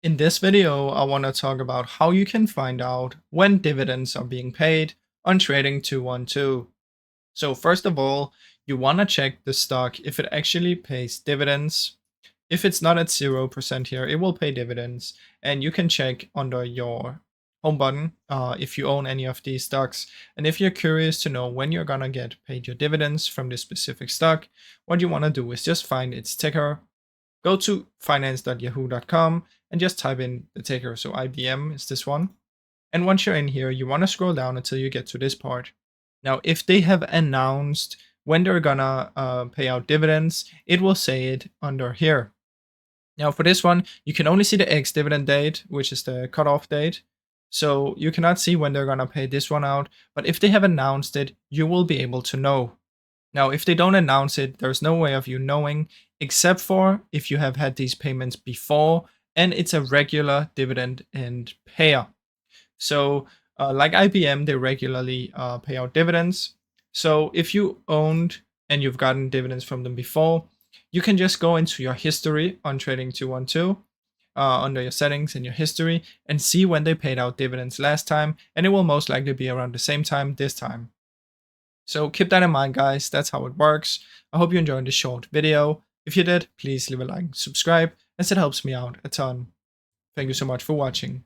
In this video, I want to talk about how you can find out when dividends are being paid on Trading 212. So first of all, you want to check the stock if it actually pays dividends. If it's not at 0% here, it will pay dividends. And you can check under your home button if you own any of these stocks. And if you're curious to know when you're going to get paid your dividends from this specific stock, what you want to do is just find its ticker. Go to finance.yahoo.com and just type in the ticker. So IBM is this one. And once you're in here, you want to scroll down until you get to this part. Now, if they have announced when they're gonna pay out dividends, it will say it under here. Now, for this one, you can only see the ex dividend date, which is the cutoff date. So you cannot see when they're gonna pay this one out. But if they have announced it, you will be able to know. Now, if they don't announce it, there's no way of you knowing, except for if you have had these payments before and it's a regular dividend and payer. So, like IBM, they regularly pay out dividends. So, if you owned and you've gotten dividends from them before, you can just go into your history on Trading 212 under your settings and your history and see when they paid out dividends last time, and it will most likely be around the same time this time. So keep that in mind, guys. That's how it works. I hope you enjoyed this short video. If you did, please leave a like, subscribe, as it helps me out a ton. Thank you so much for watching.